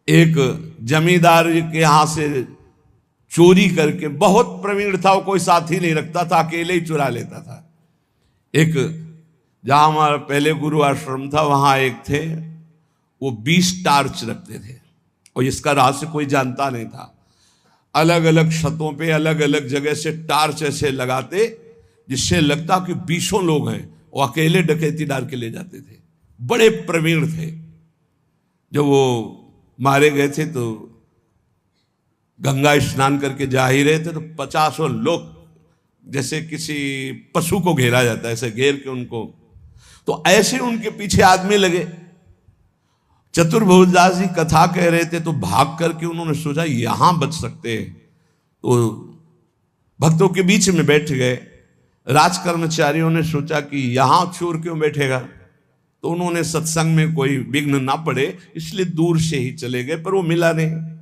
एक जमींदार के यहां से चोरी करके, बहुत प्रवीण था वो, कोई साथी नहीं रखता था, अकेले ही चुरा लेता था। एक जहां हमारा पहले गुरु आश्रम था वहां एक थे, वो 20 टार्च रखते थे और इसका रहस्य कोई जानता नहीं था। अलग अलग छतों पे अलग अलग जगह से टार्च ऐसे लगाते जिससे लगता कि 20 लोग हैं, वो अकेले डकैती डाल के ले जाते थे। बड़े प्रवीण थे। जब वो मारे गए थे तो गंगा स्नान करके जा ही रहे थे तो 50 लोग, जैसे किसी पशु को घेरा जाता है ऐसे घेर के उनको, तो ऐसे उनके पीछे आदमी लगे। चतुर्भुजदास जी कथा कह रहे थे तो भाग करके उन्होंने सोचा यहां बच सकते हैं, तो भक्तों के बीच में बैठ गए। राजकर्मचारियों ने सोचा कि यहां चोर क्यों बैठेगा, तो उन्होंने सत्संग में कोई विघ्न ना पड़े इसलिए दूर से ही चले गए, पर वो मिला नहीं।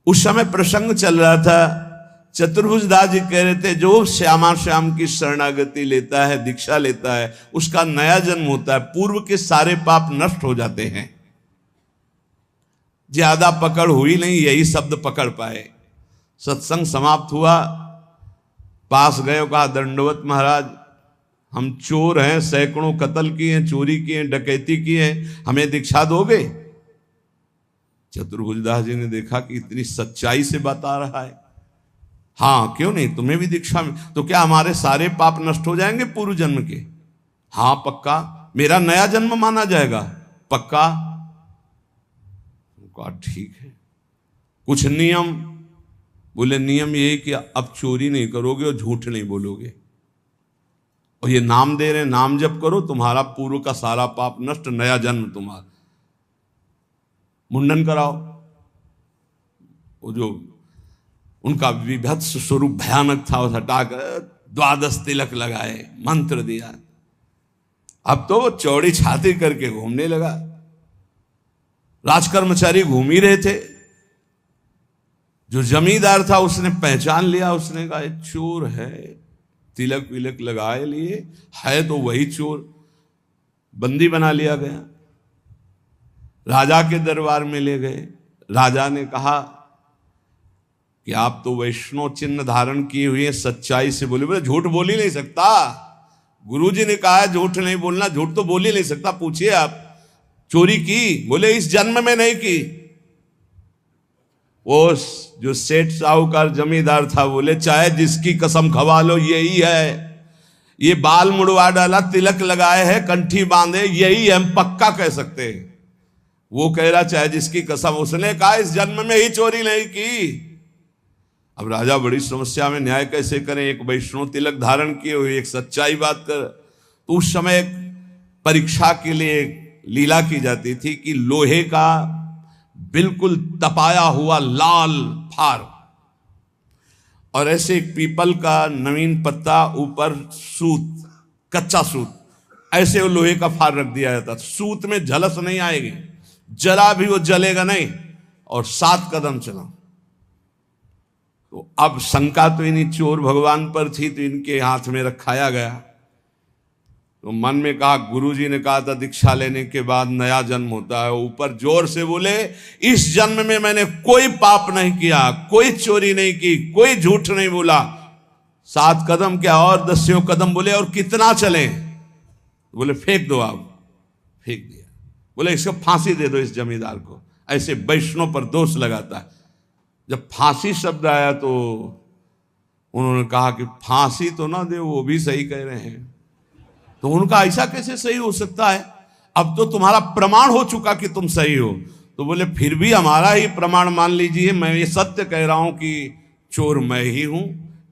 उस समय प्रसंग चल रहा था। चतुर्भुजदास जी कह रहे थे जो श्यामा श्याम की शरणागति लेता है, दीक्षा लेता है, उसका नया जन्म होता है, पूर्व के सारे पाप नष्ट हो जाते हैं। ज्यादा पकड़ हुई नहीं, यही शब्द पकड़ पाए। सत्संग समाप्त हुआ, पास गए, कहा दंडवत महाराज, हम चोर हैं, सैकड़ों कत्ल किए, चोरी किए, डकैती किए, हमें दीक्षा दोगे? चतुर्भुजदास जी ने देखा कि इतनी सच्चाई से बता रहा है, हाँ क्यों नहीं, तुम्हें भी दीक्षा में। तो क्या हमारे सारे पाप नष्ट हो जाएंगे पूर्व जन्म के? हाँ पक्का। मेरा नया जन्म माना जाएगा? पक्का। कहा ठीक है। कुछ नियम? बोले नियम यही कि अब चोरी नहीं करोगे और झूठ नहीं बोलोगे, और ये नाम दे रहे, नाम जप करो, तुम्हारा पूर्व का सारा पाप नष्ट, नया जन्म तुम्हारा। मुंडन कराओ। वो जो उनका विभत्स स्वरूप भयानक था उस हटाकर 12 तिलक लगाए, मंत्र दिया। अब तो वो चौड़ी छाती करके घूमने लगा। राजकर्मचारी घूम ही रहे थे। जो जमींदार था उसने पहचान लिया, उसने कहा चोर है, तिलक विलक लगाए लिए है तो वही चोर। बंदी बना लिया गया, राजा के दरबार में ले गए। राजा ने कहा कि आप तो वैष्णव चिन्ह धारण किए हुए, सच्चाई से बोले। बोले झूठ बोल ही नहीं सकता, गुरुजी ने कहा है झूठ नहीं बोलना, झूठ तो बोल ही नहीं सकता। पूछिए आप चोरी की? बोले इस जन्म में नहीं की। वो जो सेठ साहूकार जमींदार था बोले चाहे जिसकी कसम खवा लो यही है, ये बाल मुड़वा डाला, तिलक लगाए है, कंठी बांधे, यही हम पक्का कह सकते हैं। वो कह रहा चाहे जिसकी कसम, उसने कहा इस जन्म में ही चोरी नहीं की। अब राजा बड़ी समस्या में, न्याय कैसे करें? एक वैष्णव तिलक धारण किए हुए, एक सच्चाई बात कर। तो उस समय परीक्षा के लिए लीला की जाती थी कि लोहे का बिल्कुल तपाया हुआ लाल फार और ऐसे एक पीपल का नवीन पत्ता, ऊपर सूत, कच्चा सूत, ऐसे वो लोहे का फार रख दिया जाता। सूत में झलस नहीं आएगी, जला भी वो जलेगा नहीं, और 7 कदम चला। तो अब शंका तो इन्हीं चोर भगवान पर थी, तो इनके हाथ में रखाया गया। तो मन में कहा, गुरुजी ने कहा था दीक्षा लेने के बाद नया जन्म होता है। ऊपर जोर से बोले इस जन्म में मैंने कोई पाप नहीं किया, कोई चोरी नहीं की, कोई झूठ नहीं बोला। 7 कदम क्या और 10 कदम बोले, और कितना चले? बोले फेंक दो आप। फेंक दिया। बोले इसको फांसी दे दो इस जमींदार को, ऐसे वैष्णव पर दोष लगाता है। जब फांसी शब्द आया तो उन्होंने कहा कि फांसी तो ना दे, वो भी सही कह रहे हैं। तो उनका ऐसा कैसे सही हो सकता है? अब तो तुम्हारा प्रमाण हो चुका कि तुम सही हो। तो बोले फिर भी हमारा ही प्रमाण मान लीजिए, मैं ये सत्य कह रहा हूं कि चोर मैं ही हूं,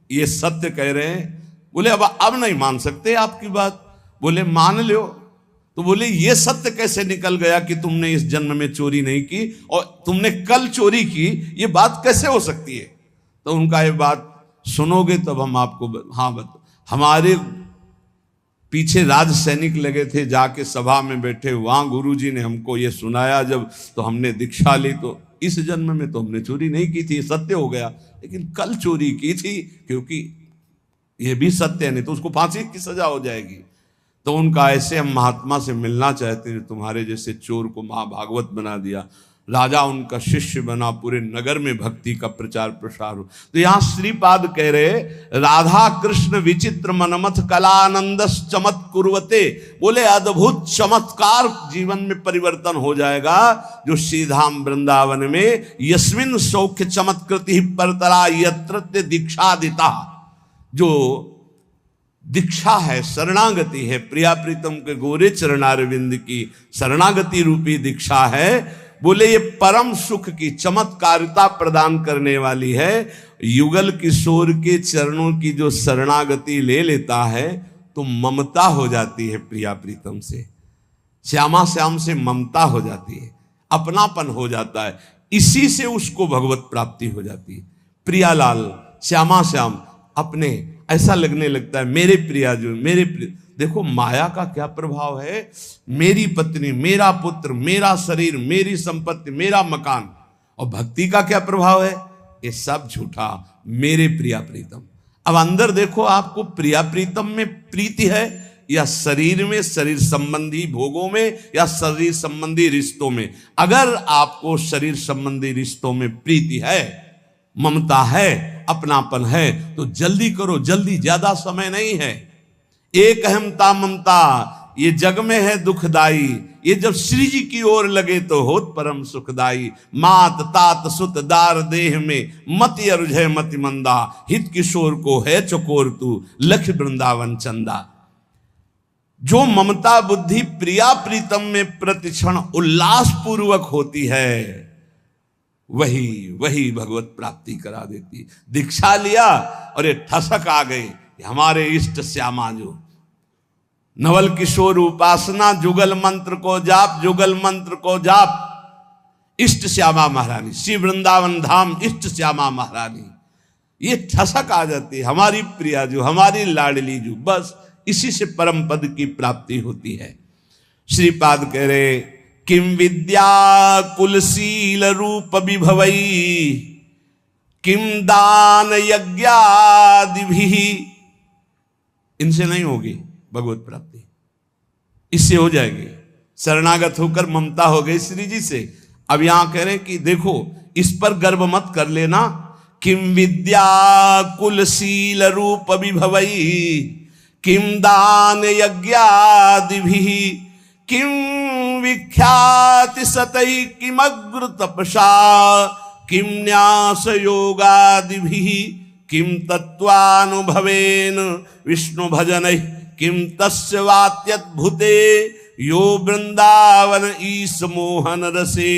ये सत्य कह रहे हैं। बोले अब नहीं मान सकते आपकी बात। बोले मान लो। तो बोले ये सत्य कैसे निकल गया कि तुमने इस जन्म में चोरी नहीं की और तुमने कल चोरी की, ये बात कैसे हो सकती है? तो उनका ये बात सुनोगे तब हम आपको, हाँ हमारे पीछे राज सैनिक लगे थे, जाके सभा में बैठे, वहां गुरुजी ने हमको ये सुनाया जब, तो हमने दीक्षा ली। तो इस जन्म में तो हमने चोरी नहीं की थी, सत्य हो गया, लेकिन कल चोरी की थी, क्योंकि ये भी सत्य है, नहीं तो उसको फांसी की सजा हो जाएगी। तो उनका ऐसे हम महात्मा से मिलना चाहते हैं, तुम्हारे जैसे चोर को महाभागवत बना दिया। राजा उनका शिष्य बना, पूरे नगर में भक्ति का प्रचार प्रसार हो। तो यहां श्रीपाद कह रहे राधा कृष्ण विचित्र मनमथ कलानंद चमत कुर्वते, बोले अद्भुत चमत्कार जीवन में परिवर्तन हो जाएगा जो श्रीधाम वृंदावन में यस्मिन सौख्य चमत्कृति परतरा यत्र दीक्षा दिता, जो दीक्षा है, शरणागति है, प्रिया प्रीतम के गोरे चरणारविंद की शरणागति रूपी दीक्षा है। बोले ये परम सुख की चमत्कारिता प्रदान करने वाली है। युगल किशोर के चरणों की जो शरणागति ले लेता है तो ममता हो जाती है प्रिया प्रीतम से, श्यामा श्याम से ममता हो जाती है, अपनापन हो जाता है, इसी से उसको भगवत प्राप्ति हो जाती है। प्रियालाल श्यामा श्याम अपने ऐसा लगने लगता है मेरे प्रिया जो मेरे प्रिय। देखो माया का क्या प्रभाव है, मेरी पत्नी, मेरा पुत्र, मेरा शरीर, मेरी संपत्ति, मेरा मकान। और भक्ति का क्या प्रभाव है, ये सब झूठा, मेरे प्रिया प्रीतम। अब अंदर देखो आपको प्रिया प्रीतम में प्रीति है या शरीर में, शरीर संबंधी भोगों में या शरीर संबंधी रिश्तों में। अगर आपको शरीर संबंधी रिश्तों में प्रीति है, ममता है, अपनापन है तो जल्दी करो, जल्दी, ज्यादा समय नहीं है। एक अहमता ममता ये जग में है दुखदाई, ये जब श्री जी की ओर लगे तो होत परम सुखदाई। मात तात सुत दार देह में मति अरुझे मति मंदा, हित किशोर को है चकोर तू लख वृंदावन चंदा। जो ममता बुद्धि प्रिया प्रीतम में प्रतिक्षण उल्लास पूर्वक होती है वही भगवत प्राप्ति करा देती। दीक्षा लिया और ये ठसक आ गई, हमारे इष्ट श्यामा जो नवल किशोर उपासना, जुगल मंत्र को जाप, जुगल मंत्र को जाप, इष्ट श्यामा महारानी, श्री वृंदावन धाम इष्ट श्यामा महारानी, ये ठसक आ जाती है, हमारी प्रिया जो, हमारी लाडली जो। बस इसी से परम पद की प्राप्ति होती है। श्रीपाद कह रहे किम विद्या कुलशील रूप विभवई, किम दान यज्ञादिभिः, इनसे नहीं होगी भगवत प्राप्ति, इससे हो जाएगी। शरणागत होकर ममता हो गई श्री जी से। अब यहां कह रहे हैं कि देखो इस पर गर्व मत कर लेना। किम विद्या कुलशील रूप विभवई, किम दान यज्ञादिभिः, किम विख्याति सतई, किमग्र तपसा, किम न्यास योगादिभिः, किम तत्वानुभवेन विष्णु भजन, किम तस्य वात्यद्भुते यो वृंदावन ईश मोहन रसे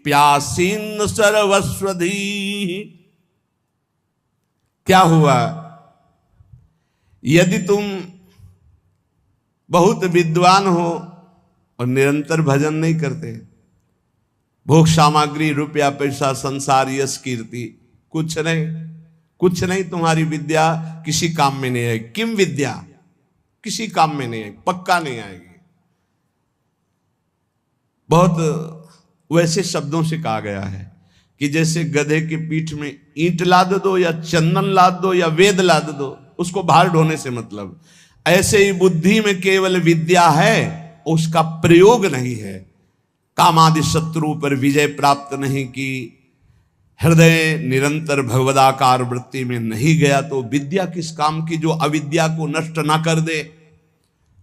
प्यासीन सर्वस्वधी। क्या हुआ, यदि तुम बहुत विद्वान हो और निरंतर भजन नहीं करते, भोग सामग्री, रुपया पैसा, संसार, यश, कीर्ति, कुछ नहीं, तुम्हारी विद्या किसी काम में नहीं आएगी। किम विद्या किसी काम में नहीं आएगी, पक्का नहीं आएगी। बहुत वैसे शब्दों से कहा गया है कि जैसे गधे की पीठ में ईंट लाद दो या चंदन लाद दो या वेद लाद दो, उसको भार ढोने से मतलब। ऐसे ही बुद्धि में केवल विद्या है, उसका प्रयोग नहीं है, कामादि शत्रु पर विजय प्राप्त नहीं की, हृदय निरंतर भगवदाकार वृत्ति में नहीं गया, तो विद्या किस काम की जो अविद्या को नष्ट ना कर दे।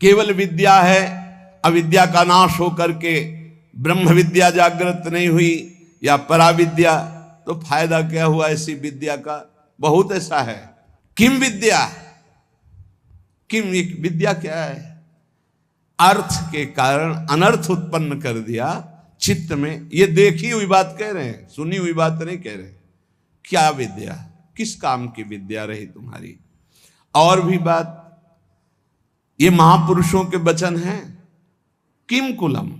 केवल विद्या है, अविद्या का नाश होकर के ब्रह्म विद्या जागृत नहीं हुई या पराविद्या, तो फायदा क्या हुआ ऐसी विद्या का। बहुत ऐसा है। किम विद्या, किम विद्या क्या है, अर्थ के कारण अनर्थ उत्पन्न कर दिया चित्त में। ये देखी हुई बात कह रहे हैं, सुनी हुई बात नहीं कह रहे। क्या विद्या, किस काम की विद्या रही तुम्हारी। और भी बात, ये महापुरुषों के वचन हैं। किम कुलम,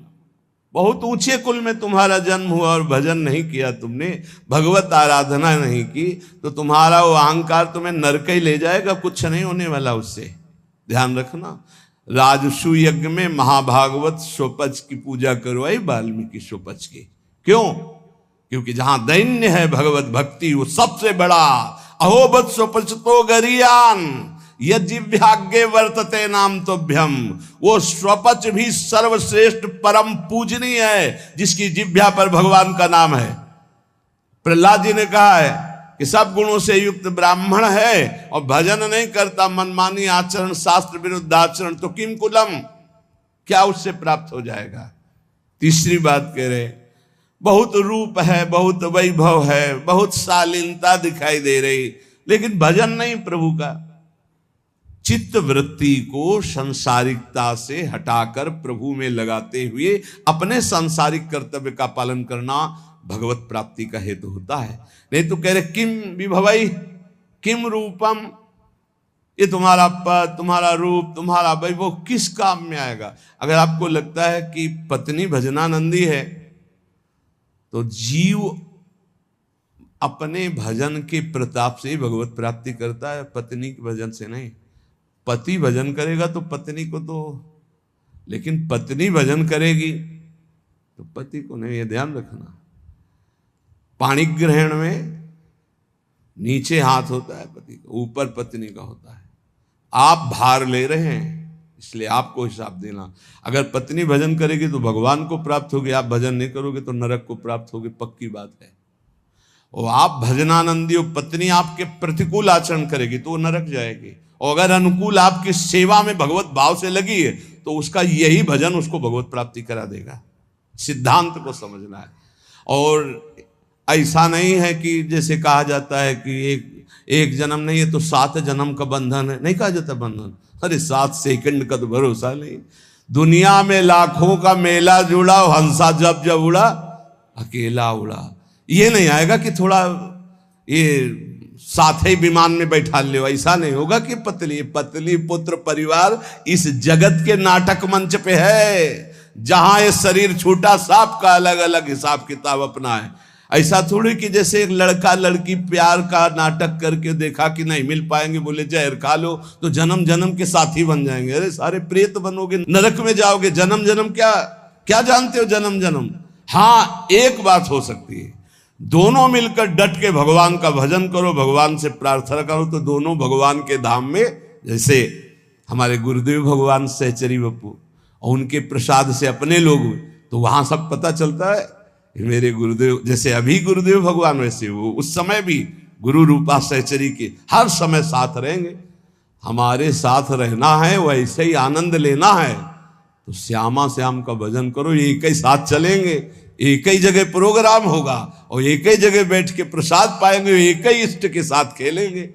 बहुत ऊंचे कुल में तुम्हारा जन्म हुआ और भजन नहीं किया तुमने, भगवत आराधना नहीं की, तो तुम्हारा वो अहंकार तुम्हें नरक ही ले जाएगा, कुछ नहीं होने वाला उससे। ध्यान रखना। राजसु यज्ञ में महाभागवत स्वपच की पूजा करवाई वाल्मीकि स्वपच की। क्यों? क्योंकि जहां दैन्य है भगवत भक्ति वो सबसे बड़ा। अहोबत स्वपच तो गरियान, यज्जिह्वाग्रे वर्तते नाम तोभ्यम, वो स्वपच भी सर्वश्रेष्ठ परम पूजनीय है जिसकी जिह्वा पर भगवान का नाम है। प्रहलाद जी ने कहा है कि सब गुणों से युक्त ब्राह्मण है और भजन नहीं करता, मनमानी आचरण, शास्त्र विरुद्ध आचरण, तो किम कुलम, क्या उससे प्राप्त हो जाएगा। तीसरी बात कह रहे, बहुत रूप है, बहुत वैभव है, बहुत शालीनता दिखाई दे रही, लेकिन भजन नहीं प्रभु का। चित्त वृत्ति को संसारिकता से हटाकर प्रभु में लगाते हुए अपने सांसारिक कर्तव्य का पालन करना भगवत प्राप्ति का हेतु होता है। नहीं तो कह रहे किम विभवई किम रूपम, ये तुम्हारा पद, तुम्हारा रूप, तुम्हारा वैभव किस काम में आएगा। अगर आपको लगता है कि पत्नी भजनानंदी है तो जीव अपने भजन के प्रताप से भगवत प्राप्ति करता है, पत्नी के भजन से नहीं। पति भजन करेगा तो पत्नी को तो, लेकिन पत्नी भजन करेगी तो पति को नहीं, ये ध्यान रखना। पाणी ग्रहण में नीचे हाथ होता है पति का, ऊपर पत्नी का होता है। आप भार ले रहे हैं इसलिए आपको हिसाब देना। अगर पत्नी भजन करेगी तो भगवान को प्राप्त होगी, आप भजन नहीं करोगे तो नरक को प्राप्त होगी, पक्की बात है। और आप भजनानंदी हो, पत्नी आपके प्रतिकूल आचरण करेगी तो वो नरक जाएगी, और अगर अनुकूल आपकी सेवा में भगवत भाव से लगी है तो उसका यही भजन उसको भगवत प्राप्ति करा देगा। सिद्धांत को समझना है। और ऐसा नहीं है कि जैसे कहा जाता है कि एक जन्म नहीं है तो 7 जन्म का बंधन है, नहीं कहा जाता बंधन। अरे 7 सेकंड का तो भरोसा नहीं। दुनिया में लाखों का मेला जुड़ा, हंसा जब जब उड़ा अकेला उड़ा। ये नहीं आएगा कि थोड़ा ये साथ ही विमान में बैठा ले, ऐसा नहीं होगा कि पतली पुत्र परिवार इस जगत के नाटक मंच पे है, जहां ये शरीर छूटा सबका अलग अलग हिसाब किताब अपना है। ऐसा थोड़ी कि जैसे एक लड़का लड़की प्यार का नाटक करके देखा कि नहीं मिल पाएंगे, बोले जहर खा लो तो जन्म जन्म के साथी बन जाएंगे। अरे सारे प्रेत बनोगे, नरक में जाओगे। जन्म जन्म क्या जानते हो जन्म जन्म। हाँ, एक बात हो सकती है, दोनों मिलकर डट के भगवान का भजन करो, भगवान से प्रार्थना करो तो दोनों भगवान के धाम में, जैसे हमारे गुरुदेव भगवान सहचरी बप्पू और उनके प्रसाद से अपने लोग, तो वहां सब पता चलता है मेरे गुरुदेव, जैसे अभी गुरुदेव भगवान वैसे वो उस समय भी गुरु रूपा सहचरी के हर समय साथ रहेंगे। हमारे साथ रहना है, वैसे ही आनंद लेना है तो श्यामा श्याम का भजन करो। एक ही साथ चलेंगे, एक ही जगह प्रोग्राम होगा और एक ही जगह बैठ के प्रसाद पाएंगे, एक ही इष्ट के साथ खेलेंगे।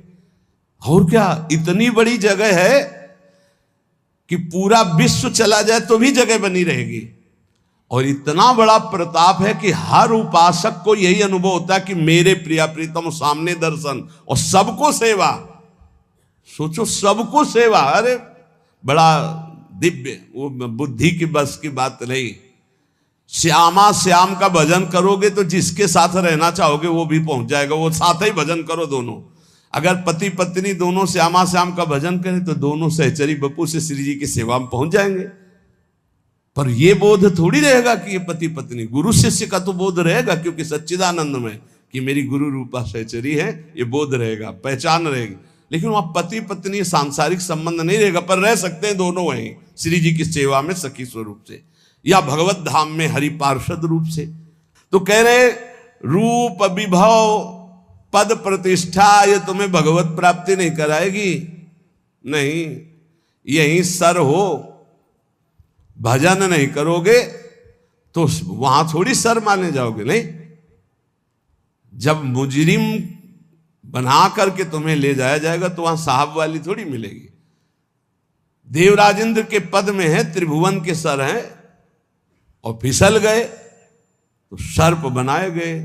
और क्या, इतनी बड़ी जगह है कि पूरा विश्व चला जाए तो भी जगह बनी रहेगी। और इतना बड़ा प्रताप है कि हर उपासक को यही अनुभव होता है कि मेरे प्रिया प्रीतम सामने दर्शन और सबको सेवा। सोचो, सबको सेवा। अरे बड़ा दिव्य, वो बुद्धि की बस की बात नहीं। श्यामा श्याम का भजन करोगे तो जिसके साथ रहना चाहोगे वो भी पहुंच जाएगा, वो साथ ही भजन करो दोनों। अगर पति पत्नी दोनों श्यामा श्याम का भजन करें तो दोनों सहचरी बप्पू से श्री जी की सेवा में पहुंच जाएंगे। पर ये बोध थोड़ी रहेगा कि ये पति पत्नी, गुरु शिष्य का तो बोध रहेगा, क्योंकि सच्चिदानंद में कि मेरी गुरु रूपा सहचरी है, ये बोध रहेगा, पहचान रहेगी। लेकिन वहां पति पत्नी सांसारिक संबंध नहीं रहेगा, पर रह सकते हैं दोनों वहीं श्री जी की सेवा में सखी स्वरूप से, या भगवत धाम में हरि पार्षद रूप से। तो कह रहे रूप विभव पद प्रतिष्ठा ये तुम्हें भगवत प्राप्ति नहीं कराएगी। नहीं, यही सर हो, भजन नहीं करोगे तो वहां थोड़ी सर माने जाओगे। नहीं, जब मुजरिम बना करके तुम्हें ले जाया जाएगा तो वहां साहब वाली थोड़ी मिलेगी। देवराजेंद्र के पद में है, त्रिभुवन के सर हैं, और फिसल गए तो सर्प बनाए गए।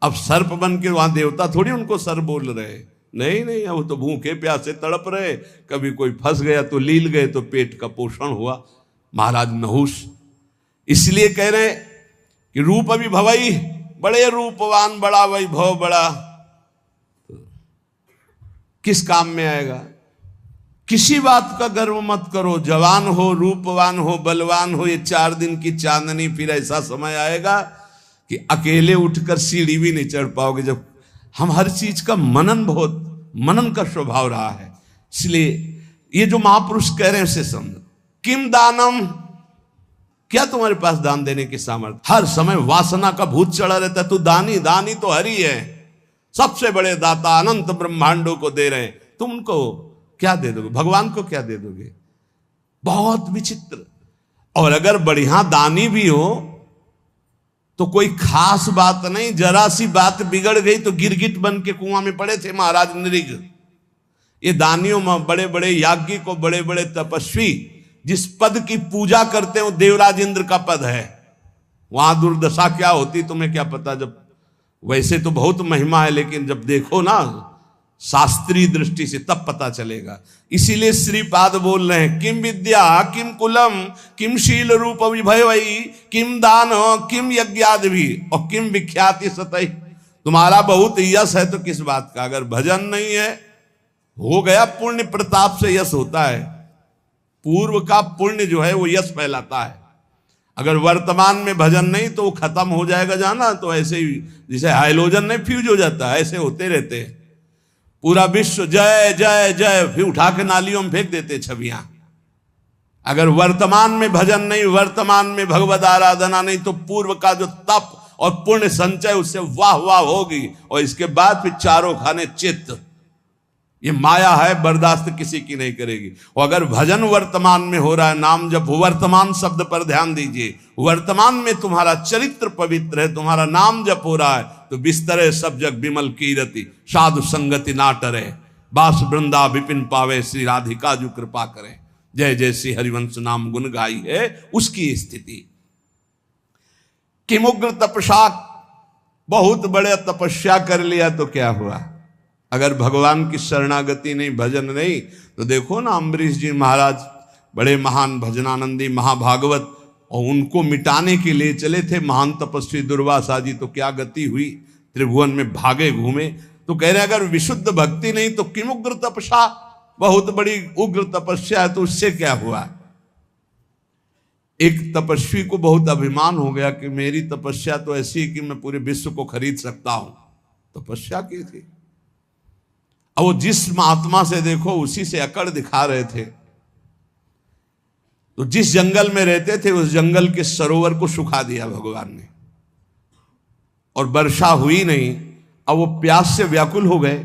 अब सर्प बन के वहां देवता थोड़ी उनको सर बोल रहे, नहीं नहीं, वो तो भूखे प्यासे तड़प रहे। कभी कोई फंस गया तो लील गए तो पेट का पोषण हुआ। महाराज नहुष इसलिए कह रहे कि रूप अभी भवई, बड़े रूपवान, बड़ा वैभव, बड़ा किस काम में आएगा। किसी बात का गर्व मत करो। जवान हो, रूपवान हो, बलवान हो, ये 4 दिन की चांदनी, फिर ऐसा समय आएगा कि अकेले उठकर सीढ़ी भी नहीं चढ़ पाओगे। जब हम हर चीज का मनन का स्वभाव रहा है इसलिए ये जो महापुरुष कह रहे हैं उसे समझो। किम दानम, क्या तुम्हारे पास दान देने की सामर्थ्य? हर समय वासना का भूत चढ़ा रहता है, तू दानी, दानी तो हरि है, सबसे बड़े दाता, अनंत ब्रह्मांडों को दे रहे हैं, तुम उनको क्या दे दोगे? भगवान को क्या दे दोगे? बहुत विचित्र। और अगर बढ़िया दानी भी हो तो कोई खास बात नहीं, जरा सी बात बिगड़ गई तो गिरगिट बन के कुआं में पड़े थे महाराज नृग। ये दानियों में बड़े बड़े याज्ञिक को, बड़े बड़े तपस्वी जिस पद की पूजा करते हो, देवराज इंद्र का पद है, वहां दुर्दशा क्या होती तुम्हें क्या पता। जब वैसे तो बहुत महिमा है, लेकिन जब देखो ना शास्त्रीय दृष्टि से तब पता चलेगा। इसीलिए श्रीपाद बोल रहे हैं, किम विद्या किम कुलम किम शील रूप विभवई किम दान किम यज्ञादि भी और किम विख्याति सतई। तुम्हारा बहुत यश है तो किस बात का? अगर भजन नहीं है, हो गया पुण्य प्रताप से यश होता है। पूर्व का पुण्य जो है वो यश फैलाता है। अगर वर्तमान में भजन नहीं तो वो खत्म हो जाएगा जाना। तो ऐसे ही जैसे हाइलोजन नहीं फ्यूज हो जाता है, ऐसे होते रहते हैं। पूरा विश्व जय जय जय, फिर उठा के नालियों में फेंक देते छवियां। अगर वर्तमान में भजन नहीं, वर्तमान में भगवद आराधना नहीं, तो पूर्व का जो तप और पुण्य संचय उससे वाह वाह होगी। और इसके बाद फिर चारों खाने चित्त। ये माया है, बर्दाश्त किसी की नहीं करेगी। और अगर भजन वर्तमान में हो रहा है, नाम जब वर्तमान शब्द पर ध्यान दीजिए, वर्तमान में तुम्हारा चरित्र पवित्र है, तुम्हारा नाम जप हो रहा है, तो बिस्तरे सब जग विमल कीरति साधु संगति ना टरे बास वृंदा विपिन पावे श्री राधिका जो कृपा करे। जय जय श्री हरिवंश नाम गुण गाई है उसकी स्थिति। किमुग्र तपस्या, बहुत बड़े तपस्या कर लिया तो क्या हुआ? अगर भगवान की शरणागति नहीं, भजन नहीं, तो देखो ना अम्बरीश जी महाराज बड़े महान भजनानंदी महाभागवत, और उनको मिटाने के लिए चले थे महान तपस्वी दुर्वासा जी, तो क्या गति हुई? त्रिभुवन में भागे घूमे। तो कह रहे अगर विशुद्ध भक्ति नहीं तो किम उग्र तपस्या, बहुत बड़ी उग्र तपस्या है तो उससे क्या हुआ? एक तपस्वी को बहुत अभिमान हो गया कि मेरी तपस्या तो ऐसी है कि मैं पूरे विश्व को खरीद सकता हूं। तपस्या की थी। अब वो जिस महात्मा से देखो उसी से अकड़ दिखा रहे थे। तो जिस जंगल में रहते थे उस जंगल के सरोवर को सुखा दिया भगवान ने, और वर्षा हुई नहीं। अब वो प्यास से व्याकुल हो गए।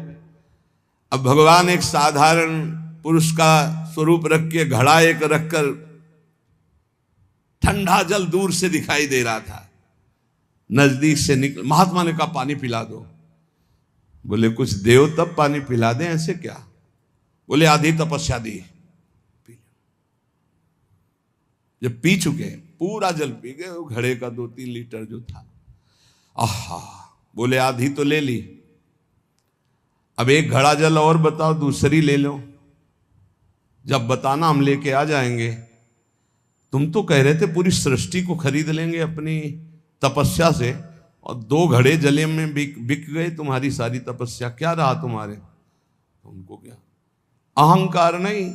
अब भगवान एक साधारण पुरुष का स्वरूप रख के, घड़ा एक रखकर, ठंडा जल दूर से दिखाई दे रहा था, नजदीक से निकल, महात्मा ने कहा पानी पिला दो। बोले कुछ देव तब पानी पिला दें, ऐसे क्या? बोले आधी तपस्या दी। जब पी चुके, पूरा जल पी गए, वो घड़े का 2-3 लीटर जो था, आहा, बोले आधी तो ले ली, अब एक घड़ा जल और बताओ, दूसरी ले लो, जब बताना हम लेके आ जाएंगे। तुम तो कह रहे थे पूरी सृष्टि को खरीद लेंगे अपनी तपस्या से, और 2 घड़े जले में बिक गए तुम्हारी सारी तपस्या, क्या रहा तुम्हारे? उनको क्या अहंकार नहीं,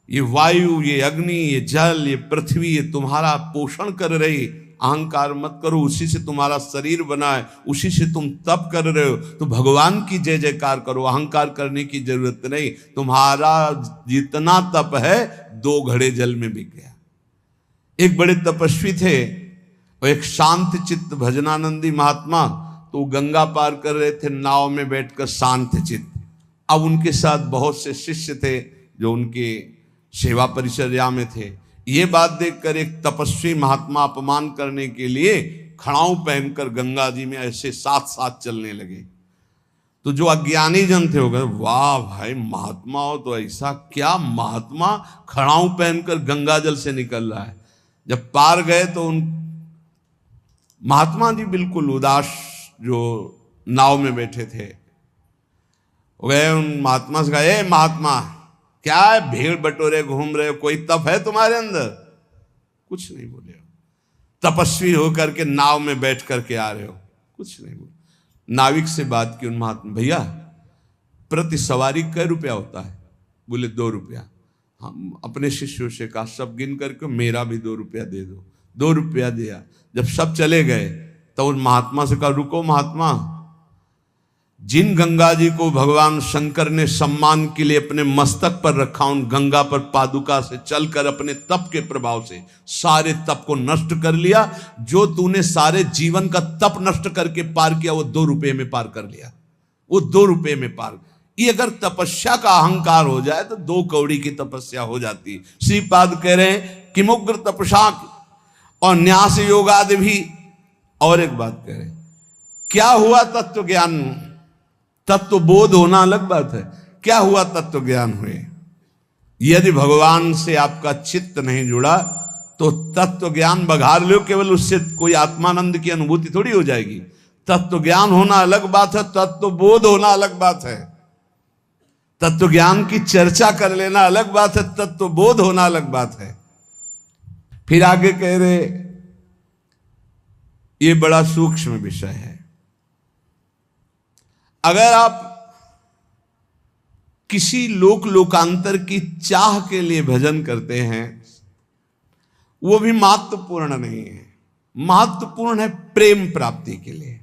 ये वायु, ये अग्नि, ये जल, ये पृथ्वी, ये तुम्हारा पोषण कर रही। अहंकार मत करो, उसी से तुम्हारा शरीर बना है, उसी से तुम तप कर रहे हो, तो भगवान की जय जयकार करो, अहंकार करने की जरूरत नहीं। तुम्हारा जितना तप है 2 घड़े जल में बिक गया। एक बड़े तपस्वी थे, और एक शांत चित्त भजनानंदी महात्मा, तो गंगा पार कर रहे थे नाव में बैठकर शांत चित्त। अब उनके साथ बहुत से शिष्य थे जो उनके सेवा परिचर्या में थे। ये बात देखकर एक तपस्वी महात्मा अपमान करने के लिए खड़ाऊ पहनकर गंगा जी में ऐसे साथ साथ चलने लगे। तो जो अज्ञानी जन थे वो गए, वाह भाई महात्मा हो तो ऐसा, क्या महात्मा खड़ाऊ पहनकर गंगा जल से निकल रहा है। जब पार गए तो उन महात्मा जी बिल्कुल उदास, जो नाव में बैठे थे, गए उन महात्मा से कहा, ए महात्मा, क्या है भीड़ बटोरे घूम रहे हो, कोई तप है तुम्हारे अंदर? कुछ नहीं बोले हो। तपस्वी होकर के नाव में बैठ करके आ रहे हो, कुछ नहीं बोले। नाविक से बात की उन महात्मा, भैया प्रति सवारी कै रुपया होता है? बोले 2 रुपया। हम अपने शिष्यों से कहा सब गिन करके मेरा भी 2 रुपया दे दो। 2 रुपया दिया। जब सब चले गए तो उन महात्मा से कहा, रुको महात्मा, जिन गंगा जी को भगवान शंकर ने सम्मान के लिए अपने मस्तक पर रखा, उन गंगा पर पादुका से चलकर अपने तप के प्रभाव से सारे तप को नष्ट कर लिया। जो तूने सारे जीवन का तप नष्ट करके पार किया, वो 2 रुपये में पार कर लिया। वो 2 रुपये में पार। ये अगर तपस्या का अहंकार हो जाए तो 2 कौड़ी की तपस्या हो जाती है। श्रीपाद कह रहे हैं कि मुग्र तपसा और न्यास योगादि भी। और एक बात कह रहे हैं, क्या हुआ तत्व ज्ञान? तत्व बोध होना अलग बात है, क्या हुआ तत्व ज्ञान हुए? यदि भगवान से आपका चित्त नहीं जुड़ा तो तत्व ज्ञान बघार लो, केवल उससे कोई आत्मानंद की अनुभूति थोड़ी हो जाएगी। तत्व ज्ञान होना अलग बात है, तत्व बोध होना अलग बात है। तत्व ज्ञान की चर्चा कर लेना अलग बात है, तत्व बोध होना अलग बात है। फिर आगे कह रहे, ये बड़ा सूक्ष्म विषय है। अगर आप किसी लोकांतर की चाह के लिए भजन करते हैं, वो भी महत्वपूर्ण नहीं है। महत्वपूर्ण है प्रेम प्राप्ति के लिए।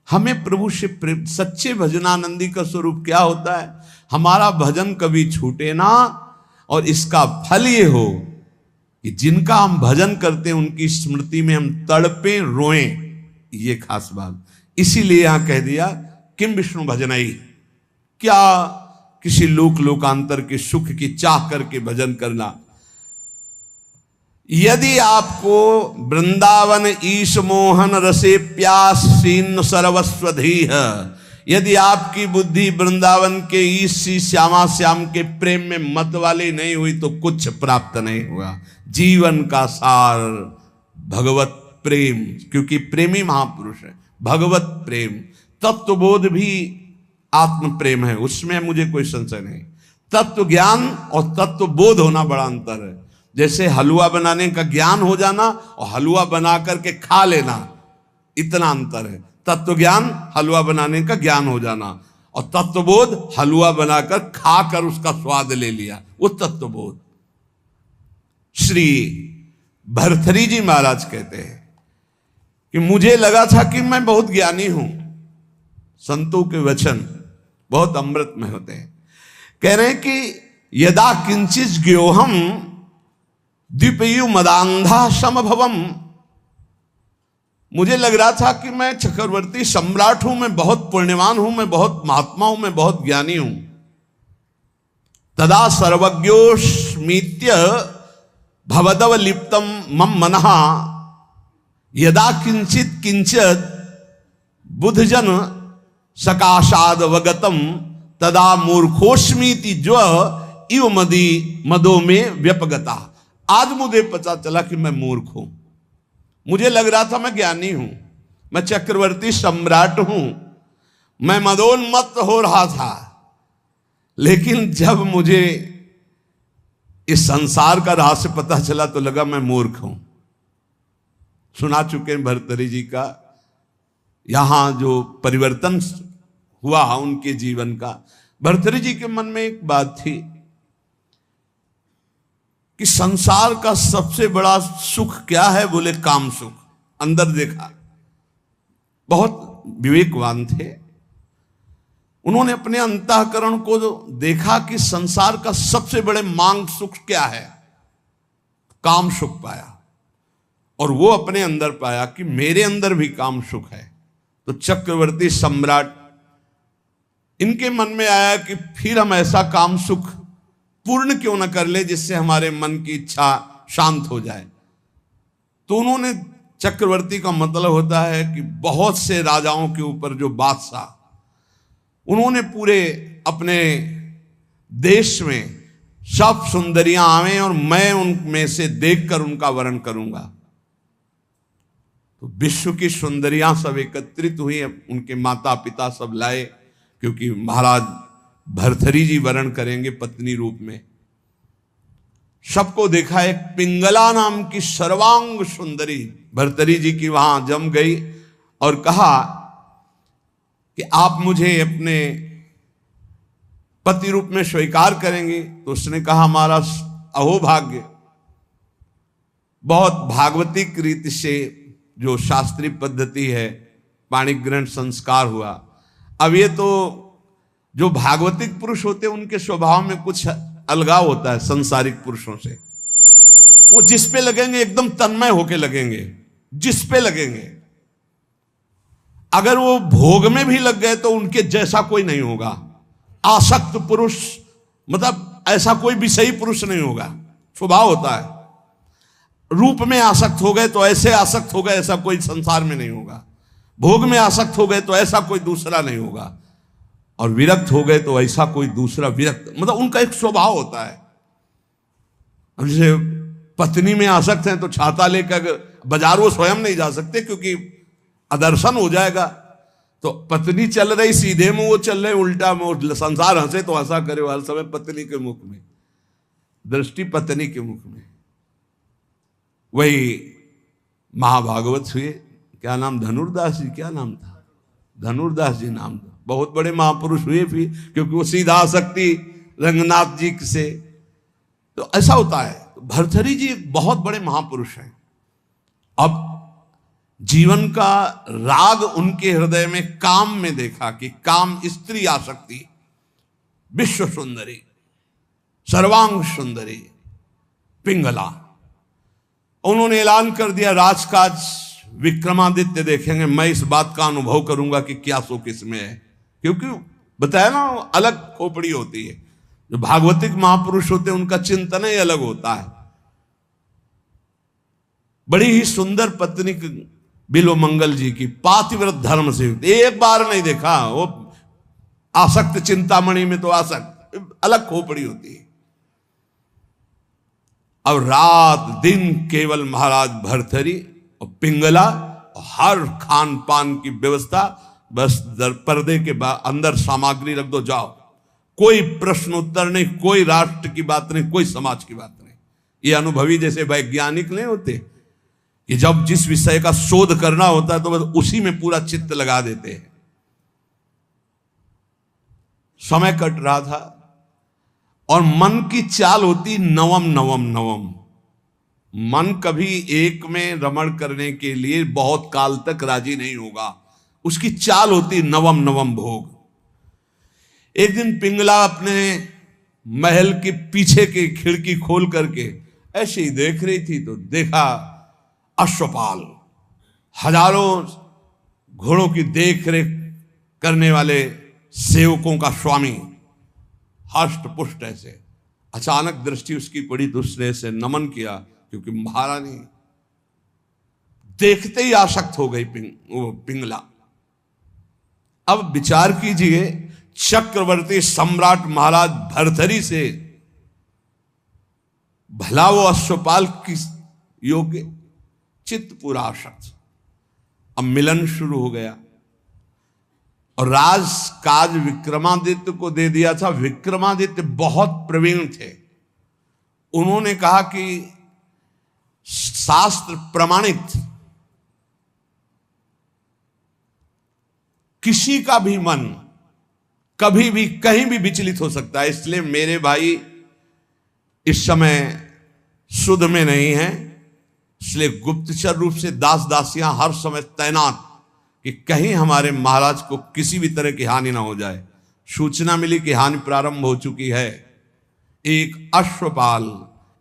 हमें प्रभु से प्रेम। सच्चे भजनानंदी का स्वरूप क्या होता है? हमारा भजन कभी छूटे ना, और इसका फल ये हो कि जिनका हम भजन करते हैं उनकी स्मृति में हम तड़पे रोएं। ये खास बात। इसीलिए यहां कह दिया किम विष्णु भजनई। क्या किसी लोकांतर के सुख की चाह करके भजन करना। यदि आपको वृंदावन ईश मोहन रसे प्यास सीन सर्वस्वधी है, यदि आपकी बुद्धि वृंदावन के ईश श्यामा श्याम के प्रेम में मत वाली नहीं हुई तो कुछ प्राप्त नहीं हुआ। जीवन का सार भगवत प्रेम, क्योंकि प्रेमी महापुरुष है। भगवत प्रेम, तत्वबोध भी आत्म प्रेम है, उसमें मुझे कोई संशय नहीं। तत्व ज्ञान और तत्व बोध होना बड़ा अंतर है। जैसे हलवा बनाने का ज्ञान हो जाना और हलवा बना करके खा लेना, इतना अंतर है। तत्व ज्ञान हलवा बनाने का ज्ञान हो जाना, और तत्वबोध हलवा बनाकर खाकर उसका स्वाद ले लिया, वो तत्वबोध। श्री भरथरी जी महाराज कहते हैं कि मुझे लगा था कि मैं बहुत ज्ञानी हूं। संतों के वचन बहुत अमृत में होते हैं। कह रहे हैं कि यदा किंचित ज्ञोहम द्विपयु मदांधा समभवम। मुझे लग रहा था कि मैं चक्रवर्ती सम्राट हूं, मैं बहुत पुण्यवान हूं, मैं बहुत महात्मा हूं, मैं बहुत ज्ञानी हूं। तदा सर्वज्ञोस्मीत्य भवदव लिप्तम मम मनः यदा किंचित किंचित बुधजन सकाशाद वगतम तदा मूर्खोस्मीति जो इव मदी मदो में व्यपगता। आज मुझे पता चला कि मैं मूर्ख हूं। मुझे लग रहा था मैं ज्ञानी हूं, मैं चक्रवर्ती सम्राट हूं, मैं मदोन्मत्त हो रहा था। लेकिन जब मुझे इस संसार का रहस्य पता चला तो लगा मैं मूर्ख हूं। सुना चुके हैं भरतरी जी का, यहां जो परिवर्तन हुआ उनके जीवन का। भरतरी जी के मन में एक बात थी कि संसार का सबसे बड़ा सुख क्या है? बोले काम सुख। अंदर देखा, बहुत विवेकवान थे। उन्होंने अपने अंतःकरण को देखा कि संसार का सबसे बड़े मांग सुख क्या है? काम सुख पाया, और वो अपने अंदर पाया कि मेरे अंदर भी काम सुख है। तो चक्रवर्ती सम्राट, इनके मन में आया कि फिर हम ऐसा काम सुख पूर्ण क्यों न कर ले जिससे हमारे मन की इच्छा शांत हो जाए। तो उन्होंने, चक्रवर्ती का मतलब होता है कि बहुत से राजाओं के ऊपर जो बादशाह, उन्होंने पूरे अपने देश में सब सुंदरियां आवे और मैं उनमें से देखकर उनका वर्ण करूंगा। तो विश्व की सुंदरियां सब एकत्रित हुई, उनके माता पिता सब लाए, क्योंकि महाराज भरथरी जी वर्ण करेंगे पत्नी रूप में। सबको देखा, एक पिंगला नाम की सर्वांग सुंदरी भरतरी जी की वहां जम गई और कहा कि आप मुझे अपने पति रूप में स्वीकार करेंगे। तो उसने कहा हमारा अहोभाग्य, बहुत भागवतिक रीति से जो शास्त्रीय पद्धति है, पाणिग्रहण संस्कार हुआ। अब ये तो जो भागवतिक पुरुष होते हैं उनके स्वभाव में कुछ अलगाव होता है संसारिक पुरुषों से। वो जिस पे लगेंगे एकदम तन्मय होके लगेंगे, जिस पे लगेंगे। अगर वो भोग में भी लग गए तो उनके जैसा कोई नहीं होगा। आसक्त पुरुष मतलब ऐसा कोई विषयी पुरुष नहीं होगा, स्वभाव होता है। रूप में आसक्त हो गए तो ऐसे आसक्त हो गए, ऐसा कोई संसार में नहीं होगा। भोग में आसक्त हो गए तो ऐसा कोई दूसरा नहीं होगा, और विरक्त हो गए तो ऐसा कोई दूसरा विरक्त, मतलब उनका एक स्वभाव होता है। अब जैसे पत्नी में आसक्त हैं तो छाता लेकर बाजार वो स्वयं नहीं जा सकते क्योंकि अदर्शन हो जाएगा। तो पत्नी चल रही सीधे में, वो चल रहे उल्टा में, संसार हंसे तो हंसा करे हर समय पत्नी के मुख में, दृष्टि पत्नी के मुख में। वही महाभागवत हुए, क्या नाम, धनुर्दास जी, क्या नाम था, धनुर्दास जी नाम था। बहुत बड़े महापुरुष हुए भी, क्योंकि वो सीधा आसक्ति रंगनाथ जी से। तो ऐसा होता है। भर्तृहरि जी एक बहुत बड़े महापुरुष हैं। अब जीवन का राग उनके हृदय में काम में देखा कि काम स्त्री आसक्ति, विश्व सुंदरी, सर्वांग सुंदरी पिंगला। उन्होंने ऐलान कर दिया राजकाज विक्रमादित्य देखेंगे, मैं इस बात का अनुभव करूंगा कि क्या सो किसमें है। क्योंकि बताया ना, अलग खोपड़ी होती है। जो भागवतिक महापुरुष होते हैं उनका चिंतन ही अलग होता है। बड़ी ही सुंदर पत्नी बिल्वमंगल जी की, पातिव्रत धर्म से, एक बार नहीं देखा। वो आसक्त चिंतामणि में तो आसक्त, अलग खोपड़ी होती है। अब रात दिन केवल महाराज भर्तृहरि और पिंगला, और हर खान पान की व्यवस्था, बस पर्दे के अंदर सामग्री रख दो, जाओ। कोई प्रश्न उत्तर नहीं, कोई राष्ट्र की बात नहीं, कोई समाज की बात नहीं। ये अनुभवी जैसे वैज्ञानिक नहीं होते कि जब जिस विषय का शोध करना होता है तो बस उसी में पूरा चित्त लगा देते हैं। समय कट रहा था और मन की चाल होती नवम नवम नवम। मन कभी एक में रमण करने के लिए बहुत काल तक राजी नहीं होगा, उसकी चाल होती नवम नवम भोग। एक दिन पिंगला अपने महल के पीछे की खिड़की खोल करके ऐसे ही देख रही थी तो देखा अश्वपाल, हजारों घोड़ों की देख रेख करने वाले सेवकों का स्वामी, हष्ट पुष्ट ऐसे। अचानक दृष्टि उसकी पड़ी तो उसने ऐसे नमन किया, क्योंकि महारानी देखते ही आसक्त हो गई पिंगला। अब विचार कीजिए, चक्रवर्ती सम्राट महाराज भर्तृहरि से भला वो अश्वपाल किस योग्य, चित्त पूरा आसक्त। अब मिलन शुरू हो गया और राजकाज विक्रमादित्य को दे दिया था। विक्रमादित्य बहुत प्रवीण थे। उन्होंने कहा कि शास्त्र प्रमाणित किसी का भी मन कभी भी कहीं भी विचलित हो सकता है, इसलिए मेरे भाई इस समय सुध में नहीं है, इसलिए गुप्तचर रूप से दास दासियां हर समय तैनात कि कहीं हमारे महाराज को किसी भी तरह की हानि ना हो जाए। सूचना मिली कि हानि प्रारंभ हो चुकी है। एक अश्वपाल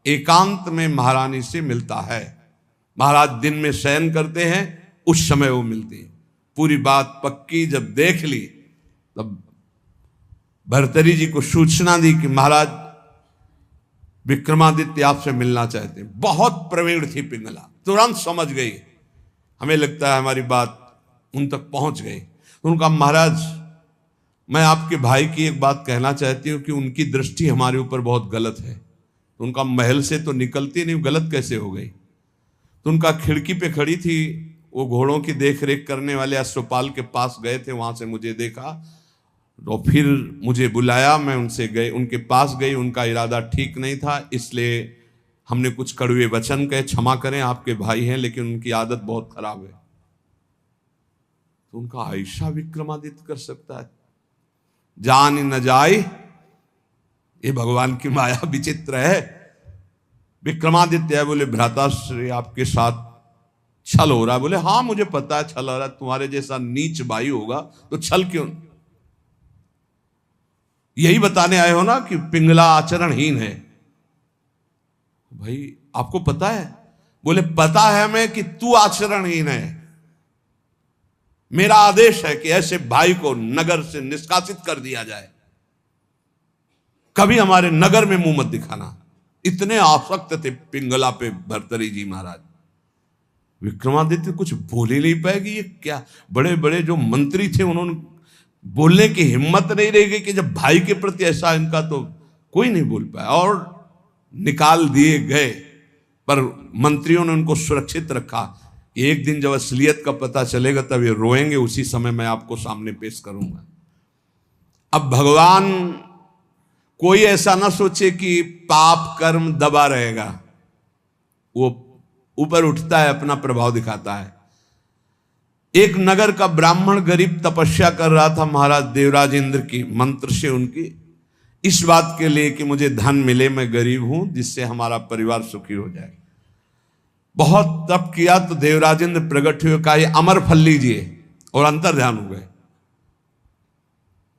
एकांत में महारानी से मिलता है। महाराज दिन में शयन करते हैं, उस समय वो मिलती है। पूरी बात पक्की जब देख ली तब भर्तृहरि जी को सूचना दी कि महाराज विक्रमादित्य आपसे मिलना चाहते हैं। बहुत प्रवीण थी पिंगला, तुरंत समझ गई। हमें लगता है हमारी बात उन तक पहुंच गई। तो उनका महाराज, मैं आपके भाई की एक बात कहना चाहती हूं कि उनकी दृष्टि हमारे ऊपर बहुत गलत है। तो उनका महल से तो निकलती नहीं, गलत कैसे हो गई। तो उनका खिड़की पे खड़ी थी, वो घोड़ों की देख रेख करने वाले अश्वपाल के पास गए थे, वहां से मुझे देखा तो फिर मुझे बुलाया, मैं उनसे गए, उनके पास गई। उनका इरादा ठीक नहीं था, इसलिए हमने कुछ कड़वे वचन कहे, क्षमा करें आपके भाई हैं लेकिन उनकी आदत बहुत खराब है। तो उनका ऐसा विक्रमादित्य कर सकता है, जान न जाए, ये भगवान की माया विचित्र है। विक्रमादित्य है, बोले भ्राताश्री आपके साथ छल हो रहा है। बोले हाँ मुझे पता है छल हो रहा है, तुम्हारे जैसा नीच भाई होगा तो छल क्यों। यही बताने आए हो ना कि पिंगला आचरणहीन है। भाई आपको पता है? बोले पता है हमें कि तू आचरणहीन है। मेरा आदेश है कि ऐसे भाई को नगर से निष्कासित कर दिया जाए, कभी हमारे नगर में मुंह मत दिखाना। इतने आसक्त थे पिंगला पे भर्तृहरि जी महाराज। विक्रमादित्य कुछ बोल ही नहीं पाएगी। ये क्या, बड़े बड़े जो मंत्री थे उन्होंने बोलने की हिम्मत नहीं रह गई कि जब भाई के प्रति ऐसा इनका, तो कोई नहीं बोल पाया और निकाल दिए गए। पर मंत्रियों ने उनको सुरक्षित रखा। एक दिन जब असलियत का पता चलेगा तब ये रोएंगे, उसी समय मैं आपको सामने पेश करूंगा। अब भगवान कोई ऐसा ना सोचे कि पाप कर्म दबा रहेगा, वो ऊपर उठता है, अपना प्रभाव दिखाता है। एक नगर का ब्राह्मण गरीब तपस्या कर रहा था महाराज देवराज इंद्र की मंत्र से, उनकी इस बात के लिए कि मुझे धन मिले, मैं गरीब हूं, जिससे हमारा परिवार सुखी हो जाए। बहुत तप किया तो देवराज इंद्र प्रकट हुए, कहा ये अमर फल लीजिए, और अंतर ध्यान हो गए।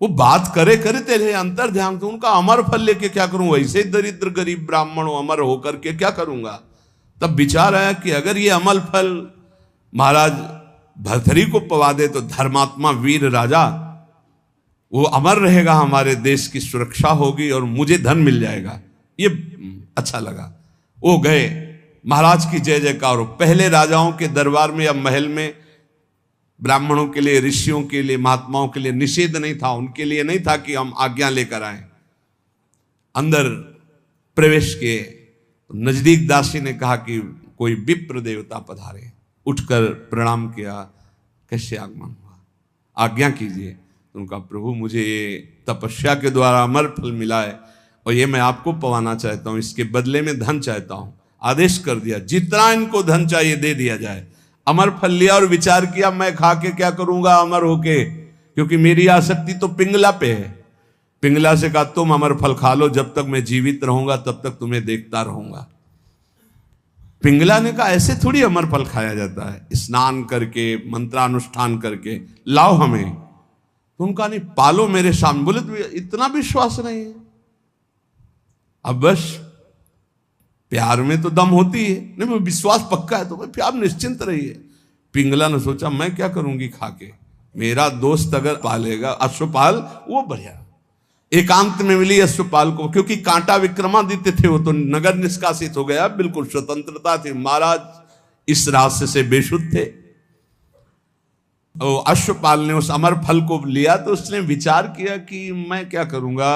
वो बात करे करे तेरे अंतर ध्यान, तो उनका अमर फल लेके क्या करूं, वैसे दरिद्र गरीब ब्राह्मण हो, अमर होकर के क्या करूंगा। तब विचार आया कि अगर ये अमल फल महाराज भर्तृहरि को पवा दे तो धर्मात्मा वीर राजा वो अमर रहेगा, हमारे देश की सुरक्षा होगी और मुझे धन मिल जाएगा। ये अच्छा लगा। वो गए, महाराज की जय जयकार हो। पहले राजाओं के दरबार में या महल में ब्राह्मणों के लिए, ऋषियों के लिए, महात्माओं के लिए निषेध नहीं था, उनके लिए नहीं था कि हम आज्ञा लेकर आए। अंदर प्रवेश किए, नजदीक दासी ने कहा कि कोई विप्र देवता पधारे। उठकर प्रणाम किया, कैसे आगमन हुआ, आज्ञा कीजिए। तो उनका प्रभु मुझे ये तपस्या के द्वारा अमर फल मिला है और ये मैं आपको पवाना चाहता हूँ, इसके बदले में धन चाहता हूँ। आदेश कर दिया जितना इनको धन चाहिए दे दिया जाए। अमर फल लिया और विचार किया मैं खा के क्या करूंगा अमर होके, क्योंकि मेरी आसक्ति तो पिंगला पे है। पिंगला से कहा तुम अमर फल खा लो, जब तक मैं जीवित रहूंगा तब तक तुम्हें देखता रहूंगा। पिंगला ने कहा ऐसे थोड़ी अमर फल खाया जाता है, स्नान करके मंत्रानुष्ठान करके लाओ हमें। तो उनका नहीं, पालो मेरे सामने। बोले तो इतना विश्वास नहीं है। अब बस प्यार में तो दम होती है, नहीं विश्वास पक्का है तो भाई आप निश्चिंत रहिए। पिंगला ने सोचा मैं क्या करूंगी खा के, मेरा दोस्त अगर पालेगा अश्वपाल वो बढ़िया। एकांत में मिली अश्वपाल को, क्योंकि कांटा विक्रमादित्य थे, वो तो नगर निष्कासित हो गया, बिल्कुल स्वतंत्रता थी। महाराज इस रास्ते से बेशुद्ध थे। अश्वपाल ने उस अमर फल को लिया तो उसने विचार किया कि मैं क्या करूंगा।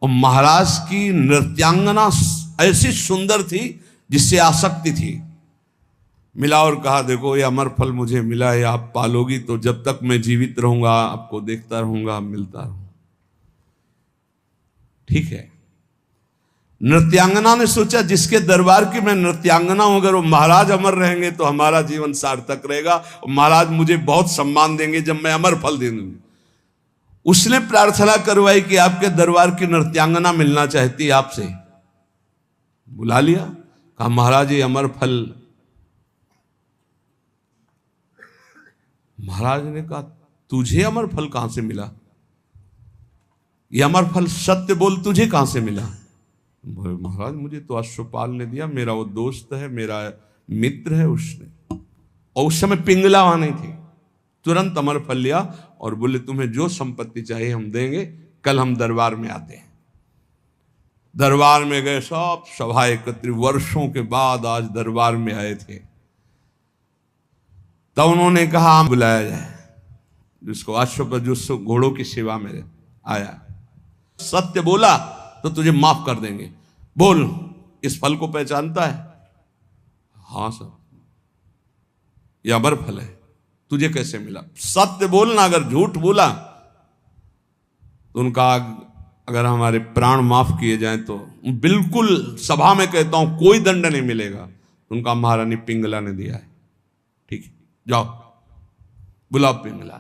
और महाराज की नृत्यांगना ऐसी सुंदर थी जिससे आसक्ति थी। मिला और कहा देखो ये अमर फल मुझे मिला है, आप पालोगी तो जब तक मैं जीवित रहूंगा आपको देखता रहूंगा, मिलता रहूंगा। ठीक है। नृत्यांगना ने सोचा जिसके दरबार की मैं नृत्यांगना हूं, अगर वो महाराज अमर रहेंगे तो हमारा जीवन सार्थक रहेगा और महाराज मुझे बहुत सम्मान देंगे जब मैं अमर फल दे दूंगी। उसने प्रार्थना करवाई कि आपके दरबार की नृत्यांगना मिलना चाहती है आपसे। बुला लिया, कहा महाराज ये अमर फल। महाराज ने कहा तुझे अमर फल कहां से मिला, ये अमर फल सत्य बोल तुझे कहां से मिला। महाराज मुझे तो अश्वपाल ने दिया, मेरा वो दोस्त है, मेरा मित्र है उसने। और उस समय पिंगला वहां नहीं थी। तुरंत अमर फल लिया और बोले तुम्हें जो संपत्ति चाहिए हम देंगे, कल हम दरबार में आते हैं। दरबार में गए, सब सभा एकत्र, वर्षों के बाद आज दरबार में आए थे। तब उन्होंने कहा बुलाया जाए जिसको अश्व जो घोड़ों की सेवा में आया। सत्य बोला तो तुझे माफ कर देंगे। बोल इस फल को पहचानता है? हाँ सर, यह अमर फल है, तुझे कैसे मिला? सत्य बोलना, अगर झूठ बोला तो उनका अगर हमारे प्राण माफ किए जाएं तो बिल्कुल सभा में कहता हूं कोई दंड नहीं मिलेगा। उनका महारानी पिंगला ने दिया है। ठीक है, जाओ बुलाओ पिंगला।